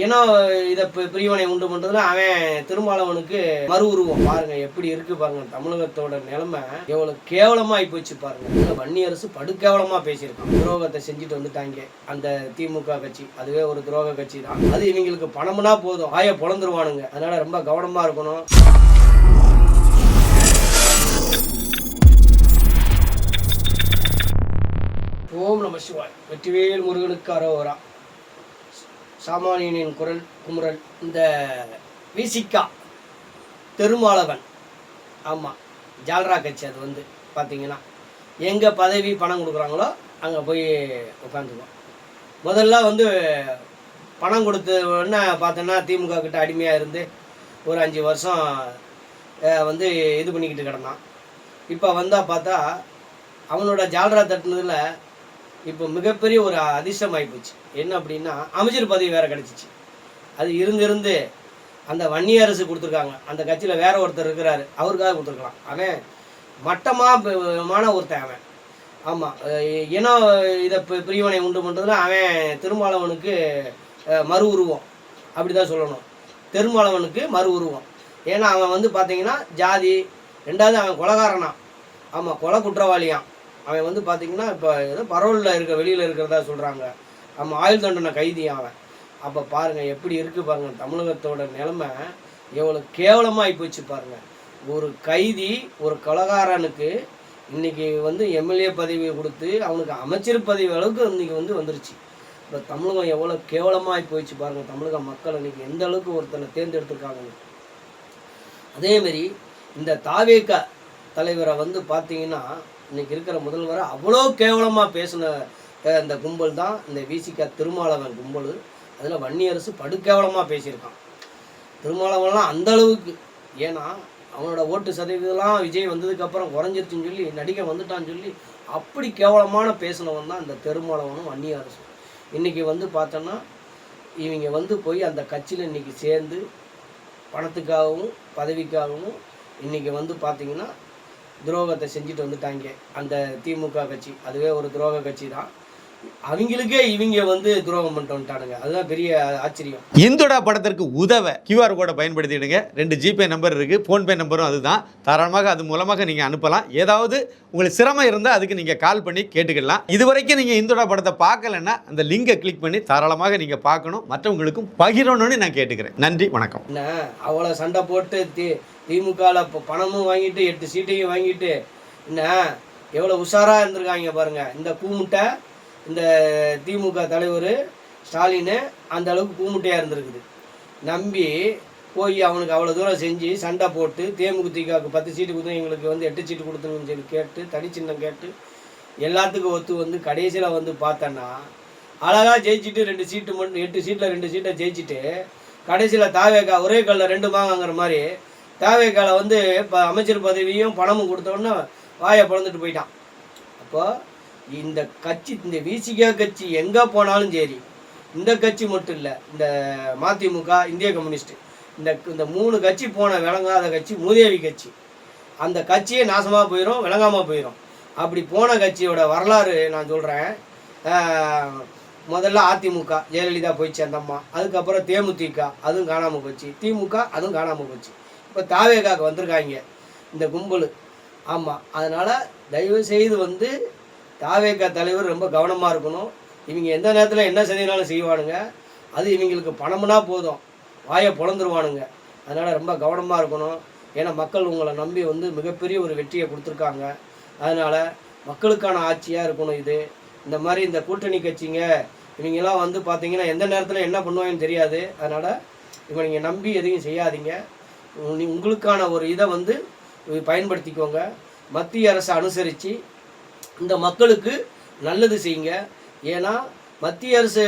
ஏன்னா இதை பிரிவினை உண்டு பண்ணுறதுல அவன் திருமாவளவனுக்கு மறு உருவம் பாருங்க எப்படி இருக்கு பாருங்க. தமிழகத்தோட நிலைமை எவ்வளவு கேவலமாகி போச்சு பாருங்க. வன்னியரசு படுகேவலமா பேசியிருக்கான். துரோகத்தை செஞ்சுட்டு வந்துட்டாங்க அந்த திமுக கட்சி. அதுவே ஒரு துரோக கட்சி தான். அது இவங்களுக்கு பணம்னா போதும் ஆய பொழந்துருவானுங்க. அதனால ரொம்ப கவனமா இருக்கணும். ஓம் நம சிவாய். வெற்றிவேல் முருகனுக்கு அரோகரா. சாமானியனின் குரல் குமுறல். இந்த விசிகா திருமாவளவன், ஆமாம் ஜால்ரா கட்சி. அது வந்து பார்த்தீங்கன்னா எங்கே பதவி பணம் கொடுக்குறாங்களோ அங்கே போய் உட்காந்துக்குவோம். முதல்ல வந்து பணம் கொடுத்தோன்னே பார்த்தோன்னா திமுக கிட்ட அடிமையாக இருந்து ஒரு 5 வருஷம் வந்து இது பண்ணிக்கிட்டு கிடந்தான். இப்போ வந்தால் பார்த்தா அவனோட ஜால்ரா தட்டுனதில் இப்போ மிகப்பெரிய ஒரு அதிர்ஷ்டம் ஆகிப்போச்சு. என்ன அப்படின்னா அமைச்சர் பதவி வேறு கிடச்சிச்சு. அது இருந்து அந்த வன்னியரசு கொடுத்துருக்காங்க. அந்த கட்சியில் வேற ஒருத்தர் இருக்கிறாரு, அவருக்காக கொடுத்துருக்கலாம். அவன் மட்டமான ஒருத்தன் அவன். ஆமாம், ஏன்னா இதை பிரிவினை உண்டு பண்ணுறதுல அவன் திருமாவளவனுக்கு மறு உருவம் அப்படி தான் சொல்லணும். திருமாவளவனுக்கு மறு உருவம். ஏன்னா அவன் வந்து பார்த்தீங்கன்னா ஜாதி, ரெண்டாவது அவன் கொலைகாரனா. ஆமாம், கொலை குற்றவாளியான். அவன் வந்து பார்த்தீங்கன்னா இப்போ ஏதோ பரோலில் வெளியில் இருக்கிறதா சொல்கிறாங்க. ஆமாம், ஆயுள் தண்டனை கைதியான் அவன். அப்போ பாருங்கள் எப்படி இருக்குது பாருங்கள். தமிழகத்தோட நிலைமை எவ்வளோ கேவலமாகி போச்சு பாருங்கள். ஒரு கைதி, ஒரு கொலைகாரனுக்கு இன்றைக்கி வந்து எம்எல்ஏ பதவி கொடுத்து அவனுக்கு அமைச்சர் பதவி அளவுக்கு இன்றைக்கி வந்து வந்துருச்சு. இப்போ தமிழகம் எவ்வளோ கேவலமாகி போயிடுச்சு பாருங்கள். தமிழக மக்கள் இன்றைக்கி எந்த அளவுக்கு ஒருத்தனை தேர்ந்தெடுத்துருக்காங்க. அதேமாரி இந்த தாவேக தலைவரை வந்து பார்த்தீங்கன்னா இன்னைக்கு இருக்கிற முதல்வரை அவ்வளோ கேவலமாக பேசின இந்த கும்பல் தான் இந்த விசிகா திருமாவளவன் கும்பல். அதில் வன்னியரசு படுகேவலமாக பேசியிருக்கான். திருமாவளவன்லாம் அந்த அளவுக்கு. ஏன்னா அவனோட ஓட்டு சதவீதம்லாம் விஜய் வந்ததுக்கப்புறம் குறைஞ்சிருச்சுன்னு சொல்லி நடிகை வந்துட்டான்னு சொல்லி அப்படி கேவலமான பேசினவன் தான் இந்த திருமாவளவனும் வன்னியரசும். இன்றைக்கி வந்து பார்த்தோன்னா இவங்க வந்து போய் அந்த கட்சியில் இன்றைக்கி சேர்ந்து பணத்துக்காகவும் பதவிக்காகவும் இன்றைக்கி வந்து பார்த்திங்கன்னா துரோகத்தை செஞ்சுட்டு வந்துட்டாங்க அந்த திமுக கட்சி. அதுவே ஒரு துரோக கட்சி தான். அவங்களுக்கே இவங்க வந்து துரோகம் பண்ணிட்டு வந்துட்டானுங்க. அதுதான் பெரிய ஆச்சரியம். இந்துடா படத்திற்கு உதவ QR கோடை பயன்படுத்திடுங்க. 2 ஜிபே நம்பர் இருக்குது, ஃபோன்பே நம்பரும் அதுதான். தாராளமாக அது மூலமாக நீங்கள் அனுப்பலாம். ஏதாவது உங்களுக்கு சிரமம் இருந்தால் அதுக்கு நீங்கள் கால் பண்ணி கேட்டுக்கலாம். இதுவரைக்கும் நீங்கள் இந்துடா படத்தை பார்க்கலன்னா அந்த லிங்கை கிளிக் பண்ணி தாராளமாக நீங்கள் பார்க்கணும், மற்றவங்களுக்கும் பகிரணும்னு நான் கேட்டுக்கிறேன். நன்றி, வணக்கம். என்ன அவ்வளோ சண்டை போட்டு திமுகவில் இப்போ பணமும் வாங்கிட்டு 8 சீட்டையும் வாங்கிட்டு என்ன எவ்வளோ உஷாராக இருந்திருக்காங்க பாருங்கள். இந்த கூமுட்டை இந்த திமுக தலைவர் ஸ்டாலின் அந்த அளவுக்கு கூமுட்டையாக இருந்திருக்குது. நம்பி போய் அவனுக்கு அவ்வளோ தூரம் செஞ்சு சண்டை போட்டு தேமுதிகவுக்கு 10 சீட்டு கொடுத்து எங்களுக்கு வந்து 8 சீட்டு கொடுத்துருன்னு சொல்லி கேட்டு தனிச்சின்னம் கேட்டு எல்லாத்துக்கும் ஒத்து வந்து கடைசியில் வந்து பார்த்தோன்னா அழகாக ஜெயிச்சுட்டு 2 சீட்டு மட்டும் 8 சீட்டில் 2 சீட்டை ஜெயிச்சுட்டு கடைசியில் தாவேக்கா ஒரே கல்லில் 2 மாங்கங்கிற மாதிரி தாவேக்கால வந்து இப்போ அமைச்சர் பதவியும் பணமும் கொடுத்தோன்னே வாயை பிளந்துட்டு போயிட்டான். அப்போது இந்த கட்சி, இந்த விசிகா கட்சி எங்கே போனாலும் சரி, இந்த கட்சி மட்டும் இல்லை, இந்த மதிமுக, இந்திய கம்யூனிஸ்ட், இந்த 3 கட்சி போன விளங்காத கட்சி மூதேவி கட்சி. அந்த கட்சியே நாசமாக போயிடும், விளங்காமல் போயிடும். அப்படி போன கட்சியோட வரலாறு நான் சொல்கிறேன். முதல்ல அதிமுக ஜெயலலிதா போயிடுச்சு அந்த அம்மா. அதுக்கப்புறம் தேமுதிக அதுவும் காணாமல் போச்சு, திமுக அதுவும் காணாமல் போச்சு. இப்போ தாவேகாக்கு வந்திருக்காங்க இந்த கும்பல். ஆமாம், அதனால் தயவு செய்து வந்து தாவேகா தலைவர் ரொம்ப கவனமாக இருக்கணும். இவங்க எந்த நேரத்தில் என்ன செய்தினாலும் செய்வானுங்க. அது இவங்களுக்கு பணம்னா போதும் வாயை பொழந்துருவானுங்க. அதனால் ரொம்ப கவனமாக இருக்கணும். ஏன்னா மக்கள் உங்களை நம்பி வந்து மிகப்பெரிய ஒரு வெற்றியை கொடுத்துருக்காங்க. அதனால் மக்களுக்கான ஆட்சியாக இருக்கணும் இது. இந்த மாதிரி இந்த கூட்டணி கட்சிங்க இவங்கெல்லாம் வந்து பார்த்தீங்கன்னா எந்த நேரத்தில் என்ன பண்ணுவாங்கன்னு தெரியாது. அதனால் இவங்க நீங்கள் நம்பி எதையும் செய்யாதீங்க. உங்களுக்கான ஒரு இதை வந்து பயன்படுத்திக்கோங்க. மத்திய அரசை அனுசரித்து இந்த மக்களுக்கு நல்லது செய்யுங்க. ஏன்னா மத்திய அரசு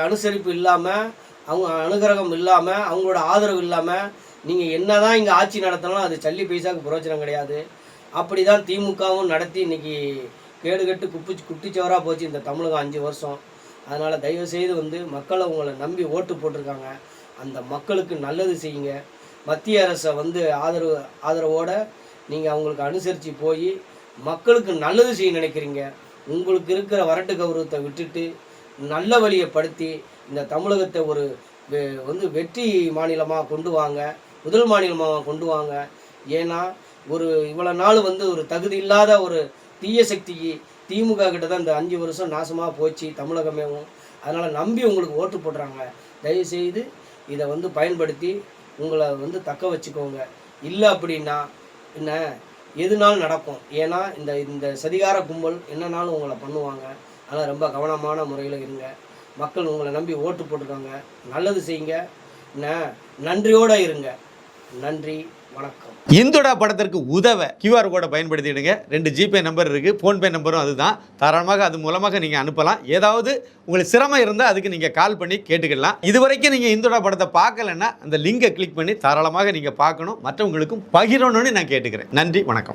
அனுசரிப்பு இல்லாமல், அவங்க அனுகிரகம் இல்லாமல், அவங்களோட ஆதரவு இல்லாமல் நீங்கள் என்ன தான் இங்கே ஆட்சி நடத்தினாலும் அது சல்லி பைசாவுக்கு பிரயோஜனம் கிடையாது. அப்படி தான் திமுகவும் நடத்தி இன்றைக்கி கேடுகட்டு குட்டிச்சவராக போச்சு இந்த தமிழகம் 5 வருஷம். அதனால் தயவுசெய்து வந்து மக்களை உங்களை நம்பி ஓட்டு போட்டிருக்காங்க. அந்த மக்களுக்கு நல்லது செய்யுங்க. மத்திய அரசை வந்து ஆதரவோடு நீங்கள் அவங்களுக்கு அனுசரித்து போய் மக்களுக்கு நல்லது செய்ய நினைக்கிறீங்க. உங்களுக்கு இருக்கிற வரட்டு கௌரவத்தை விட்டுட்டு நல்ல வழியை படுத்தி இந்த தமிழகத்தை ஒரு வந்து வெற்றி மாநிலமாக கொண்டு வாங்க, முதல் மாநிலமாக கொண்டு வாங்க. ஏன்னா ஒரு இவ்வளோ நாள் வந்து ஒரு தகுதி இல்லாத ஒரு தீய சக்திக்கு திமுக கிட்ட தான் இந்த 5 வருஷம் நாசமாக போச்சு தமிழகமேவும். அதனால் நம்பி உங்களுக்கு ஓட்டு போடுறாங்க. தயவுசெய்து இதை வந்து பயன்படுத்தி உங்களை வந்து தக்க வச்சுக்கோங்க. இல்லை அப்படின்னா என்ன எதுனாலும் நடக்கும். ஏன்னா இந்த இந்த சதிகார கும்பல் என்னன்னாலும் உங்களை பண்ணுவாங்க. அதனால் ரொம்ப கவனமான முறையில் இருங்க. மக்கள் உங்களை நம்பி ஓட்டு போட்டிருக்காங்க. நல்லது செய்யுங்க. என்ன நன்றியோடு இருங்க. நன்றி, வணக்கம். இந்துடா படத்திற்கு உதவ கியூஆர் கோடை பயன்படுத்திடுங்க. 2 ஜிபே நம்பர் இருக்குது, ஃபோன்பே நம்பரும் அதுதான். தாராளமாக அது மூலமாக நீங்கள் அனுப்பலாம். ஏதாவது உங்களுக்கு சிரமம் இருந்தால் அதுக்கு நீங்கள் கால் பண்ணி கேட்டுக்கலாம். இது வரைக்கும் நீங்கள் இந்துடா படத்தை பார்க்கலன்னா அந்த லிங்கை கிளிக் பண்ணி தாராளமாக நீங்கள் பார்க்கணும், மற்றவங்களுக்கும் பகிரணும்னு நான் கேட்டுக்கிறேன். நன்றி, வணக்கம்.